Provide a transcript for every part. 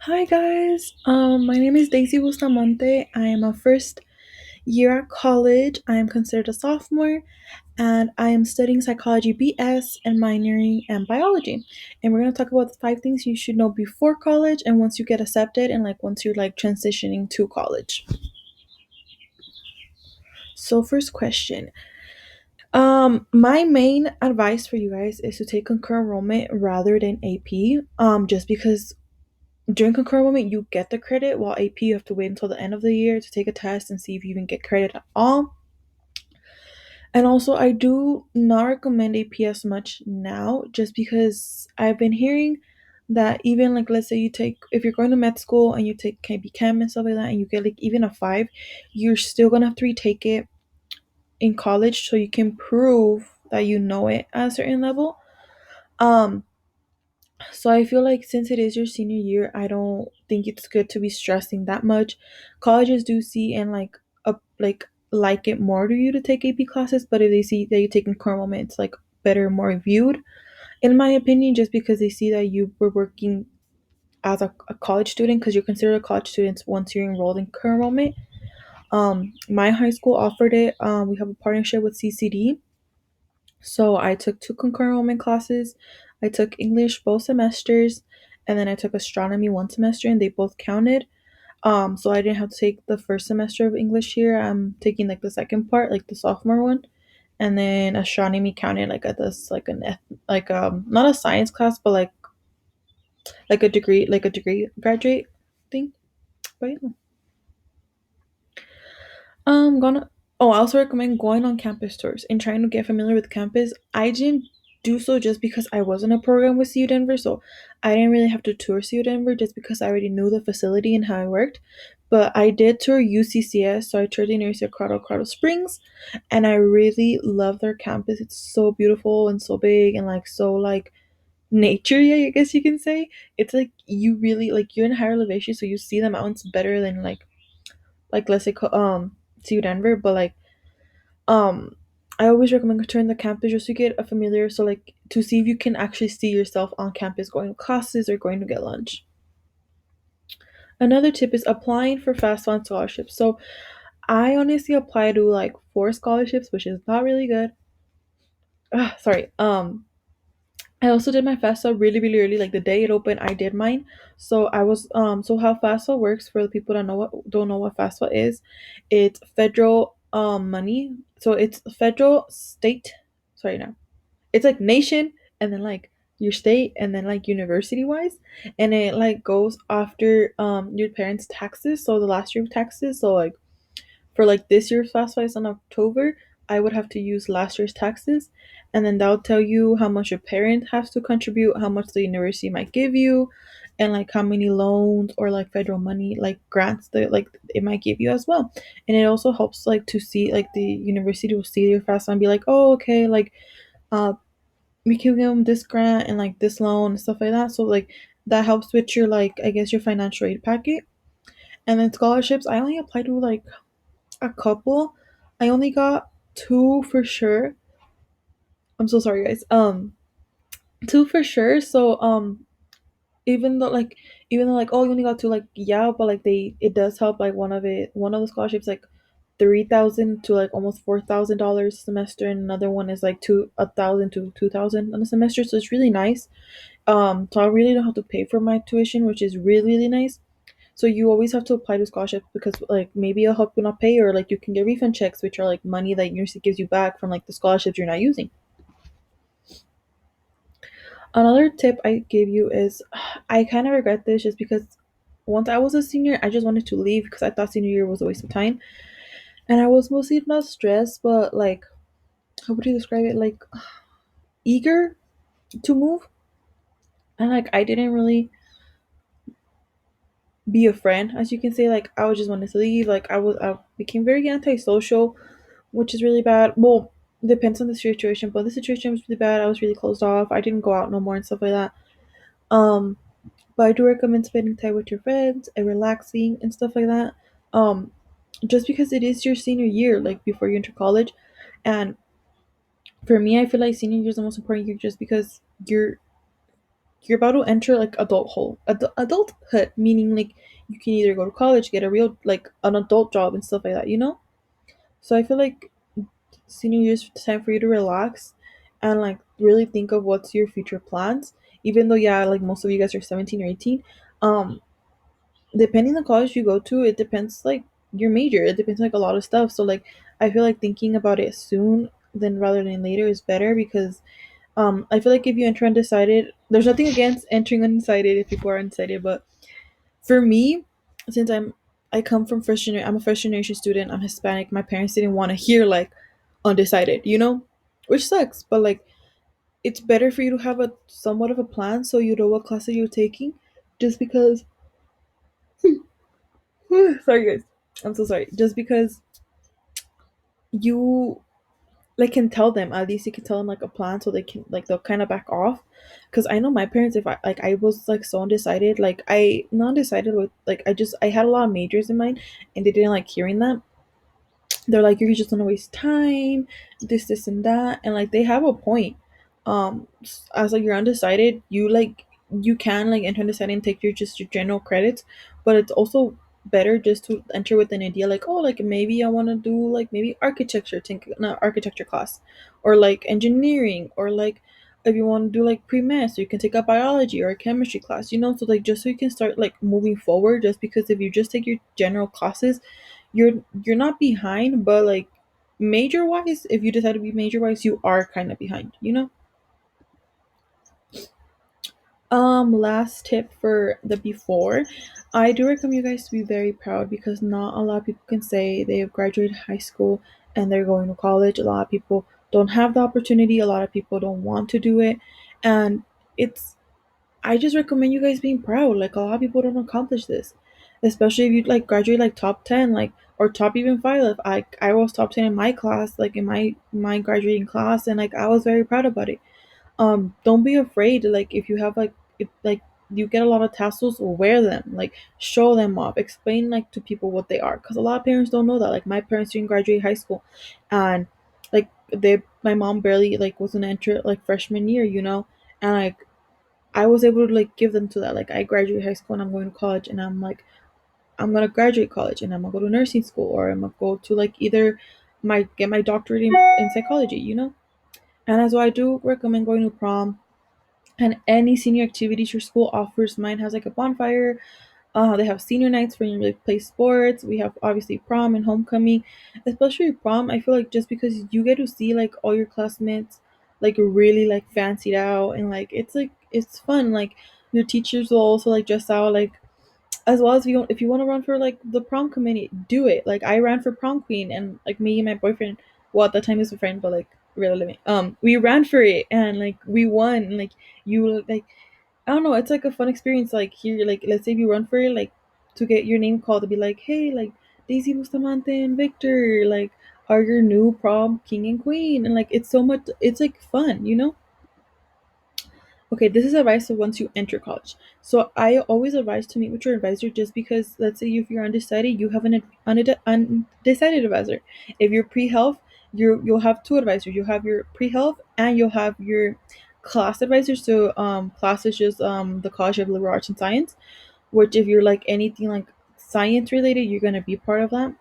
Hi guys, my name is Daisy Bustamante. I am a first year at college. I am considered a sophomore, and I am studying psychology BS and minoring in biology. And we're gonna talk about the five things you should know before college and once you get accepted, and like once you're like transitioning to college. So first question. My main advice for you guys is to take concurrent enrollment rather than AP. Just because during concurrent moment you get the credit, while AP you have to wait until the end of the year to take a test and see if you even get credit at all. And also, I do not recommend AP as much now, just because I've been hearing that even like, let's say you take, if you're going to med school and you take KB Chem and stuff like that and you get like even a 5, you're still gonna have to retake it in college so you can prove that you know it at a certain level. um So I feel like since it is your senior year, I don't think it's good to be stressing that much. Colleges do see and like it more to you to take AP classes, but if they see that you take in core moment, it's like better, more viewed, in my opinion, just because they see that you were working as a college student, because you're considered a college student once you're enrolled in core moment. My high school offered it. We have a partnership with CCD, so I took two concurrent enrollment classes. I took English both semesters, and then I took astronomy one semester, and they both counted. So I didn't have to take the first semester of English here. I'm taking like the second part, like the sophomore one, and then astronomy counted like at this like not a science class, but like a degree graduate thing. But yeah. Gonna. Oh, I also recommend going on campus tours and trying to get familiar with campus. I didn't do so just because I was in a program with CU Denver, so I didn't really have to tour CU Denver just because I already knew the facility and how it worked. But I did tour UCCS, so I toured the University of Colorado Springs, and I really love their campus. It's so beautiful and so big and like so like nature, yeah, I guess you can say. It's like you really like you're in higher elevation, so you see the mountains better than like let's say CU Denver, but like um I always recommend touring the campus just to get a familiar, so like to see if you can actually see yourself on campus going to classes or going to get lunch. Another tip is applying for FAFSA scholarships. So I honestly applied to like 4 scholarships, which is not really good. Sorry. I also did my FAFSA really, really early, like the day it opened. I did mine. So I was so how FAFSA works, for the people that know what don't know what FAFSA is, it's federal money. So it's federal, state. Sorry, no, it's like nation, and then like your state, and then like university wise, and it like goes after your parents' taxes. So the last year of taxes. So like for like this year's FAFSA is in October, I would have to use last year's taxes, and then that'll tell you how much your parent has to contribute, how much the university might give you, and like how many loans or like federal money, like grants that like it might give you as well. And it also helps like to see like the university will see your FAFSA and be like, oh okay, like uh we can give them this grant and like this loan and stuff like that. So like that helps with your like I guess your financial aid packet. And then scholarships, I only applied to like a couple. I only got two for sure. I'm so sorry, guys. Two for sure. So even though like oh you only got two, like yeah, but like they it does help. Like one of the scholarships like 3,000 to like almost $4,000 a semester, and another one is like 1,000 to 2,000 on a semester. So it's really nice. So I really don't have to pay for my tuition, which is really really nice. So you always have to apply to scholarships because like maybe it'll help you not pay, or like you can get refund checks, which are like money that university gives you back from like the scholarships you're not using. Another tip I give you is I kind of regret this just because once I was a senior, I just wanted to leave because I thought senior year was a waste of time. And I was mostly not stressed, but like, how would you describe it? Like, eager to move. And like, I didn't really be a friend, as you can say. Like, I was just wanted to leave. Like, I became very antisocial, which is really bad. Well, depends on the situation, but the situation was really bad. I was really closed off. I didn't go out no more and stuff like that. Um, but I do recommend spending time with your friends and relaxing and stuff like that. Um, just because it is your senior year, like before you enter college, and for me, I feel like senior year is the most important year just because you're you're about to enter like adulthood, meaning like you can either go to college, get a real like an adult job and stuff like that, you know? So I feel like senior year is time for you to relax and like really think of what's your future plans. Even though yeah, like most of you guys are 17 or 18, um, depending on the college you go to, it depends like your major. It depends like a lot of stuff. So like I feel like thinking about it soon than rather than later is better because I feel like if you enter undecided, there's nothing against entering undecided if people are undecided, but for me, since I come from I'm a first generation student, I'm Hispanic, my parents didn't want to hear like undecided, you know? Which sucks, but like it's better for you to have a somewhat of a plan so you know what classes you're taking just because sorry guys. I'm so sorry. Just because you like can tell them, at least you can tell them like a plan so they can like they'll kind of back off. Because I know my parents, if I was like so undecided, like I not undecided with like I had a lot of majors in mind and they didn't like hearing that. They're like you're just gonna waste time, this and that, and like they have a point. As like you're undecided, you can like enter undecided and take your general credits, but it's also better just to enter with an idea like, oh, like maybe I want to do like maybe architecture, think not architecture class, or like engineering, or like if you want to do like pre-med, so you can take a biology or a chemistry class, you know, so like just so you can start like moving forward. Just because if you just take your general classes, you're not behind, but like major wise, if you decide to be major wise, you are kind of behind, you know? Last tip for the before. I do recommend you guys to be very proud because not a lot of people can say they have graduated high school and they're going to college. A lot of people don't have the opportunity, a lot of people don't want to do it. And it's I just recommend you guys being proud. Like a lot of people don't accomplish this, especially if you like graduate like top 10, like or top even five. Like I was top 10 in my class, like in my graduating class, and like I was very proud about it. Don't be afraid. Like if you have like if like you get a lot of tassels, wear them. Like show them off. Explain like to people what they are, because a lot of parents don't know that. Like my parents didn't graduate high school, and like my mom barely like wasn't enter like freshman year, you know, and like I was able to like give them to that. Like I graduate high school and I'm going to college and I'm like I'm gonna graduate college and I'm gonna go to nursing school or I'm gonna go to like either my get my doctorate in psychology, you know? And as well I do recommend going to prom and any senior activities your school offers. Mine has like a bonfire. They have senior nights where you really play sports. We have obviously prom and homecoming. Especially prom, I feel like just because you get to see like all your classmates like really like fancied out and like it's fun. Like your teachers will also like dress out like as well as if you want to run for like the prom committee, do it. Like I ran for prom queen and like me and my boyfriend, well at the time he was a friend, but like really let me we ran for it and like we won and like you like I don't know, it's like a fun experience. Like here, like let's say if you run for it, like to get your name called to be like, hey, like Daisy Bustamante and Victor, like are your new prom king and queen, and like it's so much, it's like fun, you know. Okay, this is advice for once you enter college. So I always advise to meet with your advisor just because let's say if you're undecided, you have an undecided advisor. If you're pre-health, you'll have two advisors. You have your pre-health and you'll have your class advisor. So class is just the College of Liberal Arts and Science, which if you're like anything like science related, you're gonna be part of that,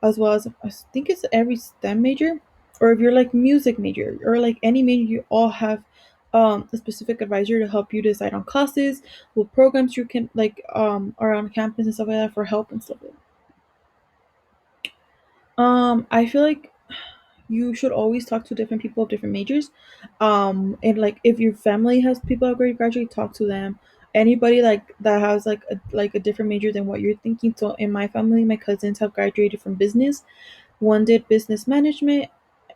as well as I think it's every STEM major, or if you're like music major or like any major, you all have a specific advisor to help you decide on classes, what programs you can like are on campus and stuff like that for help and stuff like that. I feel like you should always talk to different people of different majors. And like if your family has people that already graduate, talk to them. Anybody like that has like a different major than what you're thinking. So in my family, my cousins have graduated from business. One did business management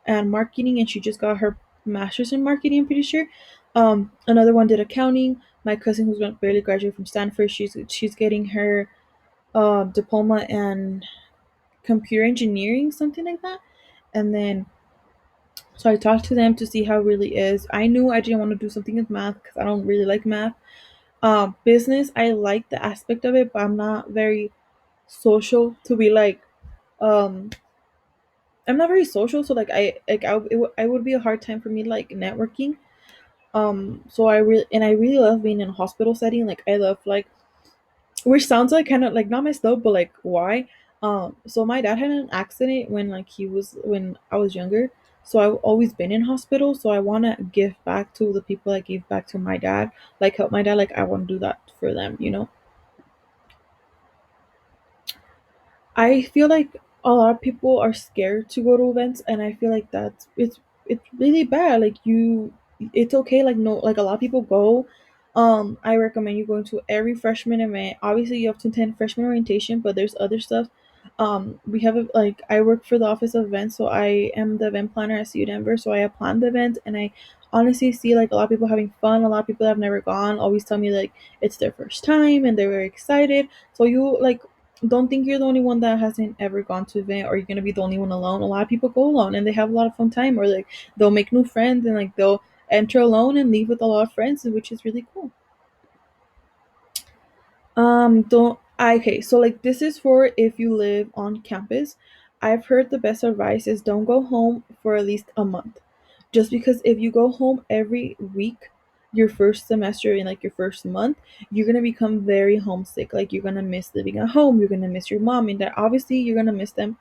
and marketing, and she just got her master's in marketing, I'm pretty sure. Another one did accounting. My cousin who's barely graduated from Stanford, she's getting her diploma in computer engineering, something like that. And then so I talked to them to see how it really is. I knew I didn't want to do something with math because I don't really like math. Business, I like the aspect of it, but I'm not very social to be like um I'm not very social, so like I would be a hard time for me like networking. So I really love being in a hospital setting. Like I love like, which sounds like kind of like not messed up, but like why? So my dad had an accident when like when I was younger. So I've always been in hospital. So I want to give back to the people I gave back to my dad, like help my dad. Like I want to do that for them, you know. I feel like a lot of people are scared to go to events, and I feel like it's really bad. Like it's okay. Like no, like a lot of people go. I recommend you going to every freshman event. Obviously, you have to attend freshman orientation, but there's other stuff. We have like I work for the office of events, so I am the event planner at CU Denver. So I have planned the event, and I honestly see like a lot of people having fun. A lot of people that have never gone always tell me like it's their first time and they're very excited. So you like don't think you're the only one that hasn't ever gone to an event, or you're gonna be the only one alone. A lot of people go alone and they have a lot of fun time, or like they'll make new friends and like they'll enter alone and leave with a lot of friends, which is really cool. Don't okay, so like this is for if you live on campus. I've heard the best advice is don't go home for at least a month. Just because if you go home every week, your first semester in like your first month, you're gonna become very homesick. Like you're gonna miss living at home, you're gonna miss your mom and dad. Obviously you're gonna miss them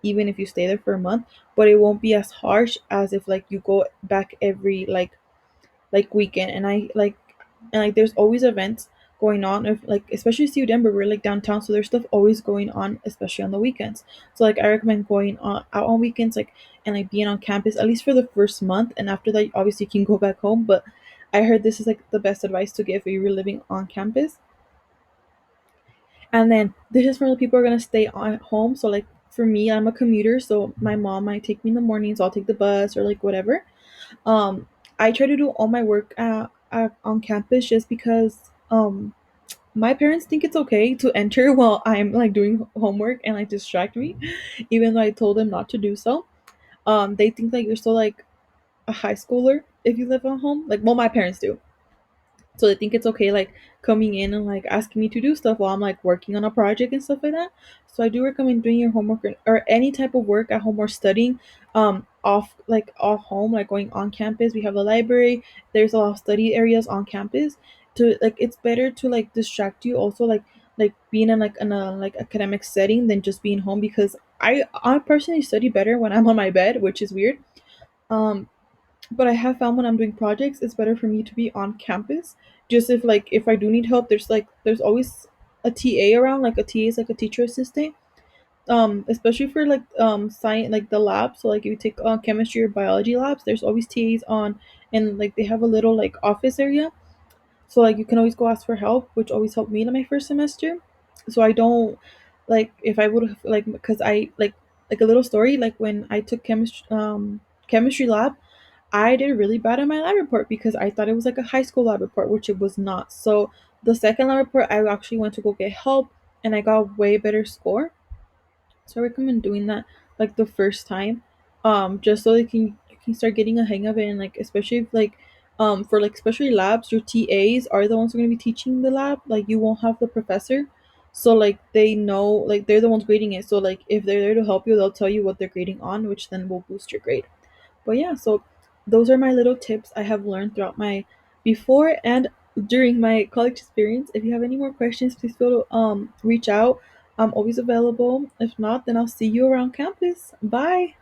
even if you stay there for a month, but it won't be as harsh as if like you go back every like weekend. And there's always events going on, if like especially CU Denver, we're like downtown, so there's stuff always going on, especially on the weekends. So like I recommend going out on weekends, like and like being on campus at least for the first month, and after that obviously you can go back home. But I heard this is like the best advice to give if you're living on campus. And then this is for the people who are gonna stay at home. So like for me, I'm a commuter, so my mom might take me in the morning, so I'll take the bus or like whatever. um, I try to do all my work on campus just because my parents think it's okay to enter while I'm like doing homework and like distract me, even though I told them not to do so. They think like you're still like a high schooler if you live at home. Like, well, my parents do. So they think it's okay, like coming in and like asking me to do stuff while I'm like working on a project and stuff like that. So I do recommend doing your homework or any type of work at home or studying off home, like going on campus. We have the library. There's a lot of study areas on campus. To like, it's better to like distract you. Also, like being in a like academic setting than just being home, because I personally study better when I'm on my bed, which is weird. Um, but I have found when I'm doing projects, it's better for me to be on campus. Just if I do need help, there's always a TA around. Like a TA is like a teacher assistant. Especially for like science, like the lab. So like if you take chemistry or biology labs, there's always TAs on, and like they have a little like office area. So like you can always go ask for help, which always helped me in my first semester. So I don't like if I would have like because I like a little story, like when I took chemistry lab, I did really bad on my lab report because I thought it was like a high school lab report, which it was not. So the second lab report, I actually went to go get help, and I got a way better score. So I recommend doing that like the first time, just so you can start getting a hang of it, and like especially if, like for like especially labs, your TAs are the ones who are gonna be teaching the lab. Like you won't have the professor, so like they know like they're the ones grading it. So like if they're there to help you, they'll tell you what they're grading on, which then will boost your grade. But yeah, so those are my little tips I have learned throughout my before and during my college experience. If you have any more questions, please feel to reach out. I'm always available. If not, then I'll see you around campus. Bye.